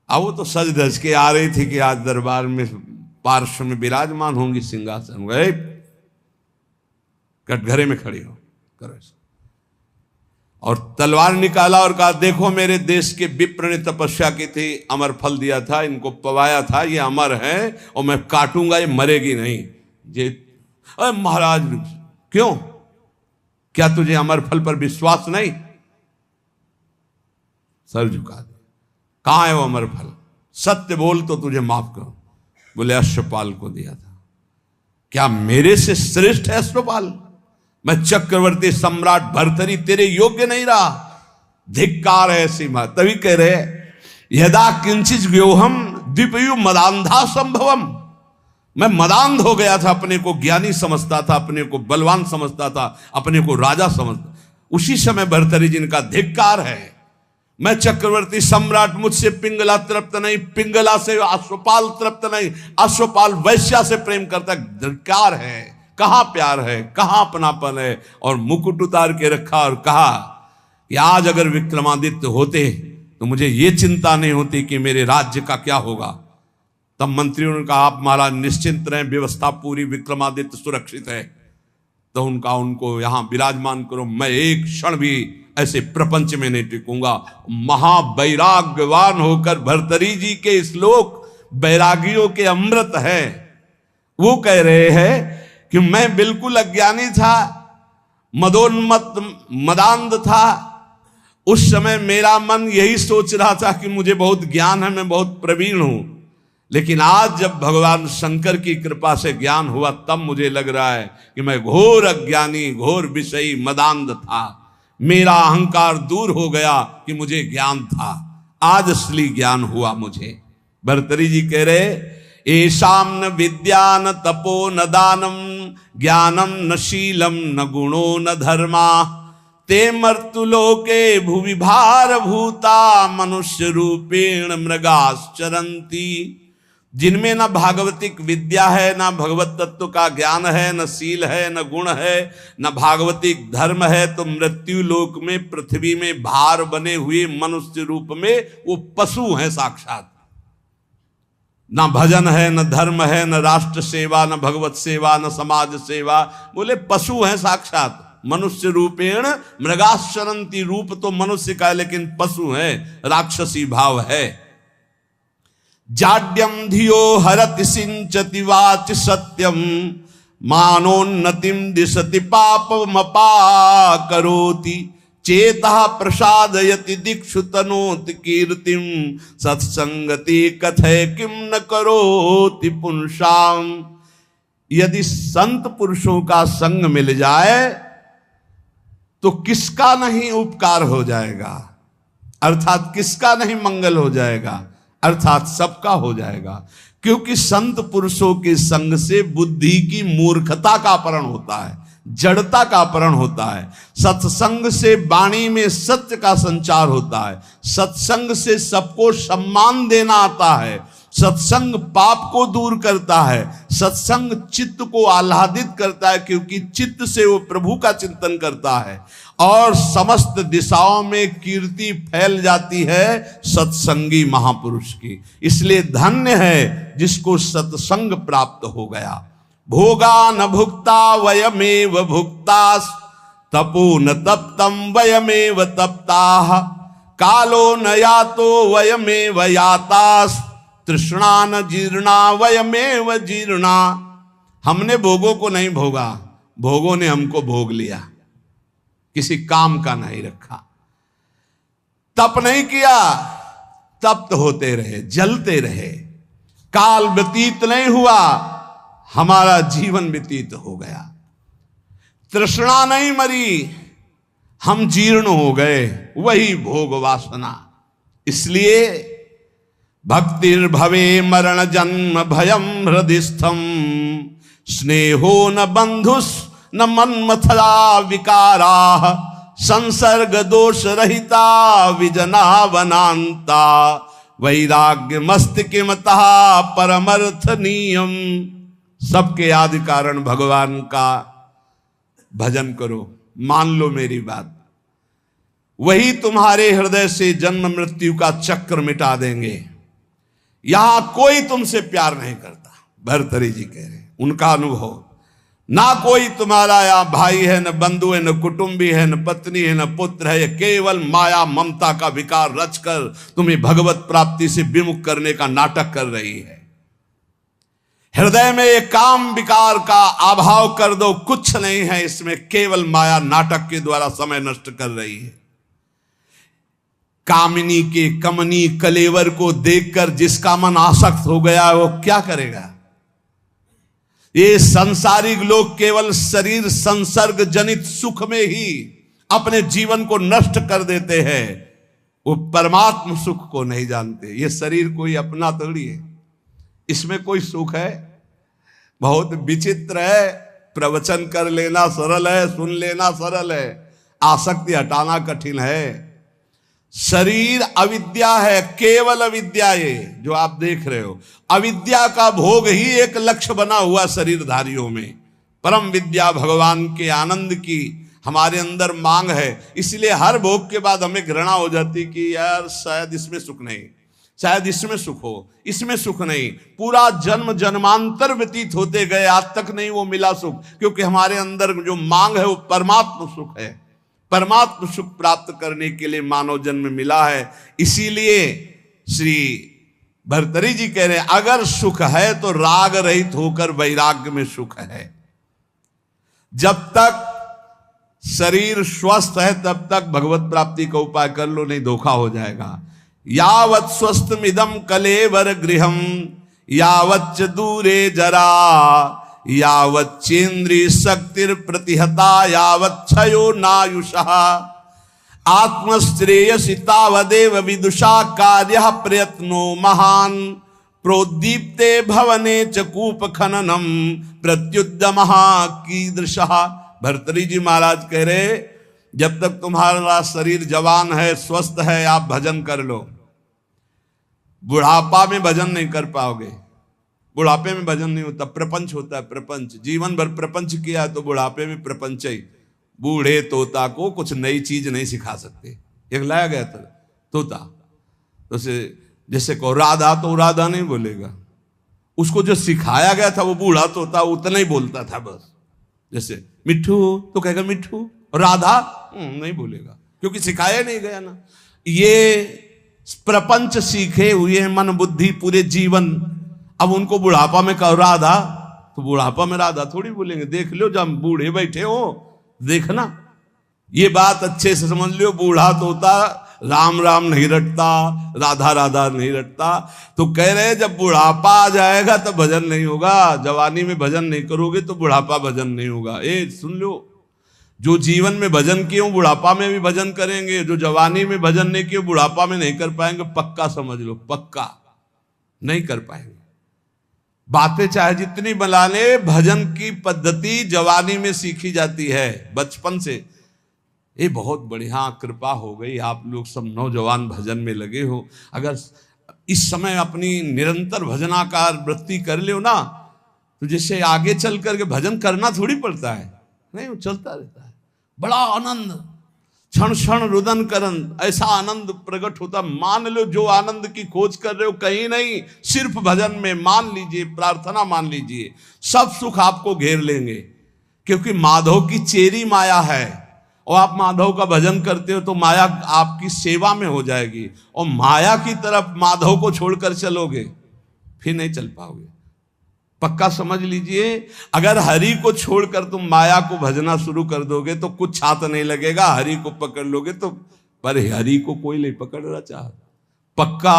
अब वो तो सज धज के आ रही थी कि आज दरबार में पार्श्व में विराजमान होंगी सिंहासन। गए कटघरे में खड़ी हो करो। और तलवार निकाला और कहा, देखो मेरे देश के विप्र ने तपस्या की थी, अमर फल दिया था, इनको पवाया था, ये अमर है और मैं काटूंगा, ये मरेगी नहीं। ये अरे महाराज, क्यों? क्या तुझे अमर फल पर विश्वास नहीं? सर झुका दे। कहां है वो अमर फल? सत्य बोल तो तुझे माफ करो। बोले अश्वपाल को दिया था। क्या मेरे से श्रेष्ठ है अश्वपाल? मैं चक्रवर्ती सम्राट भर्तरी तेरे योग्य नहीं रहा? धिक्कार है ऐसी बात। तभी कह रहे, यदा किंचित व्योहम द्विपयु मदांधा संभवम। मैं मदांध हो गया था, अपने को ज्ञानी समझता था, अपने को बलवान समझता था, अपने को राजा समझता। उसी समय भर्तरी जिनका धिक्कार है। मैं चक्रवर्ती सम्राट, मुझसे पिंगला तृप्त नहीं, पिंगला से अश्वपाल तृप्त नहीं, अश्वपाल वैश्या से प्रेम करता। धिक्कार है। कहां प्यार है, कहां अपनापन है? और मुकुट उतार के रखा और कहा कि आज अगर विक्रमादित्य होते तो मुझे ये चिंता नहीं होती कि मेरे राज्य का क्या होगा। तब मंत्रियों ने कहा, आप महाराज निश्चिंत रहें, व्यवस्था पूरी, विक्रमादित्य सुरक्षित है। तो उनको यहां विराजमान करो, मैं एक क्षण भी ऐसे प्रपंच में नहीं टिकूंगा। महावैराग्यवान होकर भर्तरी जी के श्लोक बैरागियों के अमृत है। वो कह रहे हैं कि मैं बिल्कुल अज्ञानी था, मदोन्मत मदांध था। उस समय मेरा मन यही सोच रहा था कि मुझे बहुत ज्ञान है, मैं बहुत प्रवीण हूं। लेकिन आज जब भगवान शंकर की कृपा से ज्ञान हुआ, तब मुझे लग रहा है कि मैं घोर अज्ञानी, घोर विषयी, मदांध था। मेरा अहंकार दूर हो गया कि मुझे ज्ञान था। आज असली ज्ञान हुआ मुझे। भर्तरी जी कह रहे, एषाम न विद्या न तपो न दानम ज्ञानम न शीलम न गुणो न धर्मा ते मर्तुलोके भुवि भार भूता मनुष्य रूपेण मृगाश्चरन्ति। जिनमें न भागवतिक विद्या है, न भगवत तत्व का ज्ञान है, न शील है, न गुण है, न भागवतिक धर्म है, तो मृत्यु लोक में, पृथ्वी में भार बने हुए मनुष्य रूप में वो पशु हैं साक्षात। न भजन है, न धर्म है, न राष्ट्र सेवा, न भगवत सेवा, न समाज सेवा। बोले पशु हैं साक्षात। मनुष्य रूपेण मृगाश्चरन्ति। रूप तो मनुष्य का है, लेकिन पशु है, राक्षसी भाव है। जाड्यम धियो हरति सिंचति वाच सत्यम मानोन्नतिम दिशति पापमपा करोति चेतः प्रसादयति दिक्षु तनोति कीर्तिम सत्संगति कथय किम न करोति पुंसाम। यदि संत पुरुषों का संग मिल जाए तो किसका नहीं उपकार हो जाएगा, अर्थात किसका नहीं मंगल हो जाएगा, अर्थात सबका हो जाएगा। क्योंकि संत पुरुषों के संग से बुद्धि की मूर्खता का अपहरण होता है, जड़ता का अपहरण होता है। सत्संग से वाणी में सत्य का संचार होता है। सत्संग से सबको सम्मान देना आता है। सत्संग पाप को दूर करता है। सत्संग चित्त को आह्लादित करता है, क्योंकि चित्त से वो प्रभु का चिंतन करता है और समस्त दिशाओं में कीर्ति फैल जाती है सत्संगी महापुरुष की। इसलिए धन्य है जिसको सत्संग प्राप्त हो गया। भोगा न भुक्ता वयमेव भुक्तास तपो न तप्तम वयमेव तप्ताः कालो न यातो वयमेव यातास तृष्णा न जीर्णा वयमेव जीर्णा। हमने भोगों को नहीं भोगा, भोगों ने हमको भोग लिया, किसी काम का नहीं रखा। तप नहीं किया, तप्त होते रहे, जलते रहे। काल व्यतीत नहीं हुआ, हमारा जीवन व्यतीत हो गया। तृष्णा नहीं मरी, हम जीर्ण हो गए, वही भोग वासना। इसलिए भक्तिर्भवे मरण जन्म भयम हृदिस्थम स्नेहो न बंधुस न मन्मथला विकारा संसर्ग दोष रहिता विजना वनांता वैराग्य मस्तिकिमतः परमर्थ नियम। सबके आदि कारण भगवान का भजन करो, मान लो मेरी बात, वही तुम्हारे हृदय से जन्म मृत्यु का चक्र मिटा देंगे। यहां कोई तुमसे प्यार नहीं करता, भर्तरी जी कह रहे, उनका अनुभव। ना कोई तुम्हारा या भाई है, न बंधु है, न कुटुंबी है, न पत्नी है, न पुत्र है। केवल माया ममता का विकार रचकर तुम्हें भगवत प्राप्ति से विमुख करने का नाटक कर रही है। हृदय में एक काम विकार का अभाव कर दो, कुछ नहीं है इसमें, केवल माया नाटक के द्वारा समय नष्ट कर रही है। कामिनी के कमनी कलेवर को देखकर जिसका मन आसक्त हो गया वो क्या करेगा? ये संसारिक लोग केवल शरीर संसर्ग जनित सुख में ही अपने जीवन को नष्ट कर देते हैं, वो परमात्म सुख को नहीं जानते। ये शरीर कोई अपना थोड़ी है, इसमें कोई सुख है? बहुत विचित्र है। प्रवचन कर लेना सरल है, सुन लेना सरल है, आसक्ति हटाना कठिन है। शरीर अविद्या है, केवल अविद्या। ये जो आप देख रहे हो, अविद्या का भोग ही एक लक्ष्य बना हुआ शरीरधारियों में। परम विद्या भगवान के आनंद की हमारे अंदर मांग है, इसलिए हर भोग के बाद हमें घृणा हो जाती कि यार शायद इसमें सुख नहीं, शायद इसमें सुख हो, इसमें सुख नहीं। पूरा जन्म जन्मांतर व्यतीत होते गए, आज तक नहीं वो मिला सुख, क्योंकि हमारे अंदर जो मांग है वो परमात्म सुख है। परमात्म सुख प्राप्त करने के लिए मानव जन्म मिला है। इसीलिए श्री भर्तरी जी कह रहे हैं, अगर सुख है तो राग रहित होकर वैराग्य में सुख है। जब तक शरीर स्वस्थ है तब तक भगवत प्राप्ति का उपाय कर लो, नहीं धोखा हो जाएगा। यावत् स्वस्थमिदं कलेवर गृहम यावच्च दूरे जरा यावच्चेन्द्रिय शक्तिर प्रतिहता यावच्छयो नायुषः आत्मश्रेयसि तावदेव विदुषा कार्यः प्रयत्नो महान प्रोद्दीप्ते भवने च कूप खननम प्रत्युद्यमः कीदृशः। भर्तरी जी महाराज कह रहे, जब तक तुम्हारा शरीर जवान है, स्वस्थ है, आप भजन कर लो। बुढ़ापा में भजन नहीं कर पाओगे। बुढ़ापे में भजन नहीं होता, प्रपंच होता है। प्रपंच जीवन भर प्रपंच किया है तो बुढ़ापे में प्रपंच ही। बूढ़े तोता को कुछ नई चीज नहीं सिखा सकते। एक लाया गया था तोता, तो जैसे को राधा, तो राधा नहीं बोलेगा। उसको जो सिखाया गया था वो बूढ़ा तोता उतना ही बोलता था बस। जैसे मिट्ठू तो कहेगा मिट्ठू, राधा नहीं बोलेगा, क्योंकि सिखाया नहीं गया ना। ये प्रपंच सीखे हुए हैं मन बुद्धि पूरे जीवन। अब उनको बुढ़ापा में कहो राधा, तो बुढ़ापा में राधा थोड़ी बोलेंगे। देख लो जब बूढ़े बैठे हो, देखना ये बात अच्छे से समझ लो। बूढ़ा तोता राम राम नहीं रटता, राधा राधा नहीं रटता। तो कह रहे जब बुढ़ापा आ जाएगा तब भजन नहीं होगा। जवानी में भजन नहीं करोगे तो बुढ़ापा भजन नहीं होगा। ए सुन लो, जो जीवन में भजन किए बुढ़ापा में भी भजन करेंगे, जो जवानी में भजन नहीं किए बुढ़ापा में नहीं कर पाएंगे। पक्का समझ लो, पक्का नहीं कर पाएंगे। बातें चाहे जितनी बना ले, भजन की पद्धति जवानी में सीखी जाती है बचपन से। ये बहुत बढ़िया कृपा हो गई, आप लोग सब नौजवान भजन में लगे हो। अगर इस समय अपनी निरंतर भजनाकार वृत्ति कर ले ना, तो जैसे आगे चल करके भजन करना थोड़ी पड़ता है, नहीं, वो चलता रहता है। बड़ा आनंद, क्षण क्षण रुदन करन, ऐसा आनंद प्रकट होता। मान लो जो आनंद की खोज कर रहे हो कहीं नहीं, सिर्फ भजन में मान लीजिए, प्रार्थना मान लीजिए, सब सुख आपको घेर लेंगे। क्योंकि माधव की चेरी माया है, और आप माधव का भजन करते हो तो माया आपकी सेवा में हो जाएगी। और माया की तरफ माधव को छोड़कर चलोगे फिर नहीं चल पाओगे। पक्का समझ लीजिए, अगर हरि को छोड़कर तुम माया को भजना शुरू कर दोगे तो कुछ छात नहीं लगेगा। हरि को पकड़ लोगे तो, पर हरि को कोई नहीं पकड़ना चाहता। पक्का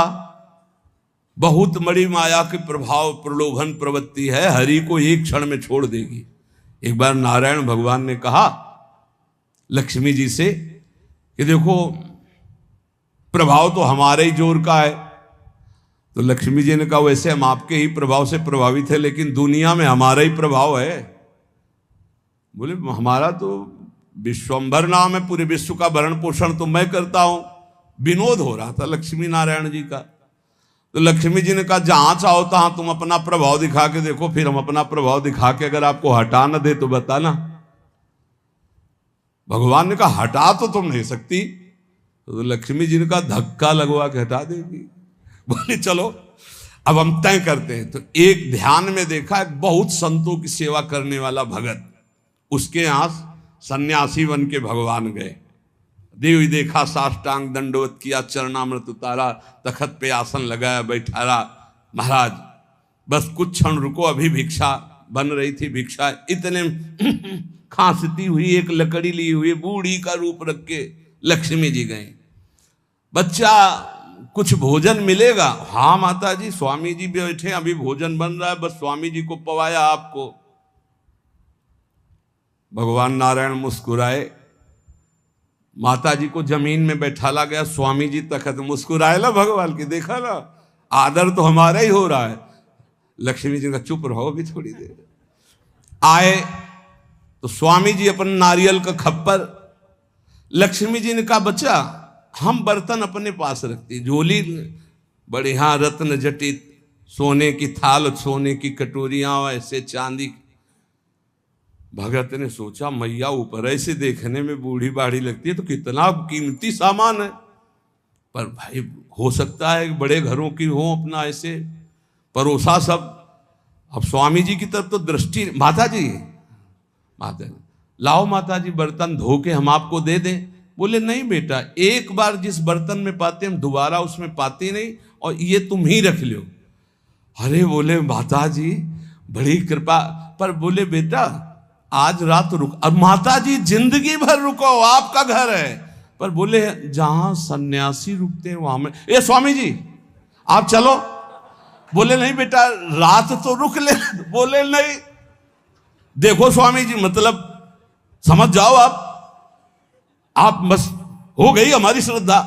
बहुत बड़ी माया के प्रभाव, प्रलोभन प्रवृत्ति है, हरि को एक क्षण में छोड़ देगी। एक बार नारायण भगवान ने कहा लक्ष्मी जी से कि देखो प्रभाव तो हमारे ही जोर का है। तो लक्ष्मी जी ने कहा वैसे हम आपके ही प्रभाव से प्रभावित है, लेकिन दुनिया में हमारा ही प्रभाव है। बोले हमारा तो विश्वंभर नाम है, पूरे विश्व का भरण पोषण तो मैं करता हूं। विनोद हो रहा था लक्ष्मी नारायण जी का। तो लक्ष्मी जी ने कहा जहां चाहो तहां तुम अपना प्रभाव दिखा के देखो, फिर हम अपना प्रभाव दिखा के अगर आपको हटा न दे तो बताना। भगवान ने कहा हटा तो तुम नहीं सकती। तो लक्ष्मी जी ने कहा धक्का लगवा के हटा देगी। बोले चलो अब हम तय करते हैं। तो एक ध्यान में देखा, एक बहुत संतों की सेवा करने वाला भगत, उसके यहां सन्यासी बन के भगवान गए। देवी देखा, साष्टांग दंडवत किया, चरणामृत उतारा, तखत पे आसन लगाया, बैठा रहा। महाराज बस कुछ क्षण रुको, अभी भिक्षा बन रही थी। भिक्षा इतने खांसती हुई एक लकड़ी ली हुई बूढ़ी का रूप रख के लक्ष्मी जी गए। बच्चा कुछ भोजन मिलेगा? हाँ माता जी, स्वामी जी बैठे, अभी भोजन बन रहा है, बस स्वामी जी को पवाया आपको। भगवान नारायण मुस्कुराए, माता जी को जमीन में बैठाला गया, स्वामी जी तखत। मुस्कुराए ला भगवान की, देखा ना, आदर तो हमारा ही हो रहा है। लक्ष्मी जी का चुप रहो भी थोड़ी देर। आए तो स्वामी जी अपन नारियल का खप्पर, लक्ष्मी जी ने कहा बच्चा हम बर्तन अपने पास रखती, झोली बढ़िया रत्न जटित, सोने की थाल, सोने की कटोरियां, ऐसे चांदी। भगत ने सोचा मैया ऊपर ऐसे देखने में बूढ़ी बाढ़ी लगती है तो कितना कीमती सामान है, पर भाई हो सकता है बड़े घरों की हो, अपना ऐसे परोसा सब। अब स्वामी जी की तरफ तो दृष्टि, माता जी लाओ माता जी बर्तन धो के हम आपको दे दें। बोले नहीं बेटा, एक बार जिस बर्तन में पाते हम दोबारा उसमें पाते नहीं, और ये तुम ही रख लो। अरे बोले माता जी बड़ी कृपा, पर बोले बेटा आज रात रुक। अब माता जी जिंदगी भर रुको, आपका घर है। पर बोले जहां सन्यासी रुकते हैं वहां में, ए स्वामी जी आप चलो। बोले नहीं बेटा रात तो रुक ले। बोले नहीं, देखो स्वामी जी मतलब समझ जाओ आप बस हो गई हमारी श्रद्धा।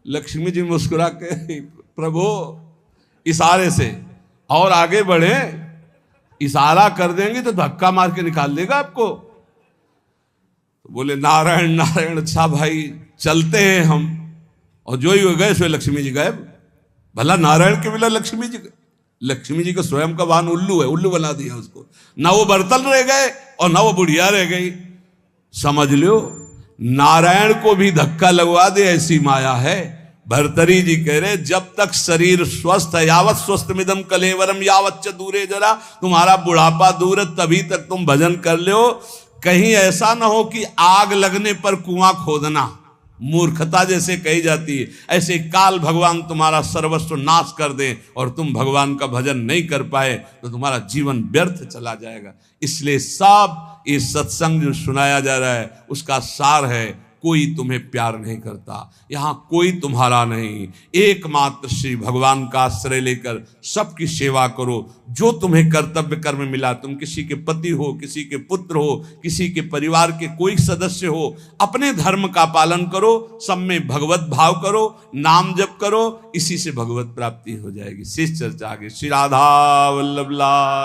लक्ष्मी जी मुस्कुरा के प्रभु इशारे से और आगे बढ़े, इशारा कर देंगे तो धक्का मार के निकाल देगा आपको। तो बोले नारायण नारायण, अच्छा भाई चलते हैं हम। और जो ही गए सो लक्ष्मी जी गायब। भला नारायण के बिना लक्ष्मी जी, लक्ष्मी जी का स्वयं का वाहन उल्लू है, उल्लू बना दिया उसको। ना वो बर्तन रह गए और ना वो बुढ़िया रह गई। समझ लो नारायण को भी धक्का लगवा दे ऐसी माया है। भर्तरी जी कह रहे जब तक शरीर स्वस्थ है, यावत स्वस्थ मिदम कलेवरम यावच्च दूरे जरा, तुम्हारा बुढ़ापा दूर है तभी तक तुम भजन कर लो। कहीं ऐसा ना हो कि आग लगने पर कुआं खोदना मूर्खता जैसे कही जाती है, ऐसे काल भगवान तुम्हारा सर्वस्व नाश कर दे और तुम भगवान का भजन नहीं कर पाए तो तुम्हारा जीवन व्यर्थ चला जाएगा। इसलिए सब ये सत्संग जो सुनाया जा रहा है उसका सार है, कोई तुम्हें प्यार नहीं करता, यहां कोई तुम्हारा नहीं, एकमात्र श्री भगवान का आश्रय लेकर सबकी सेवा करो। जो तुम्हें कर्तव्य कर्म मिला, तुम किसी के पति हो, किसी के पुत्र हो, किसी के परिवार के कोई सदस्य हो, अपने धर्म का पालन करो, सब में भगवत भाव करो, नाम जप करो, इसी से भगवत प्राप्ति हो जाएगी। शेष चर्चा आगे। श्री राधा वल्लभ लाल।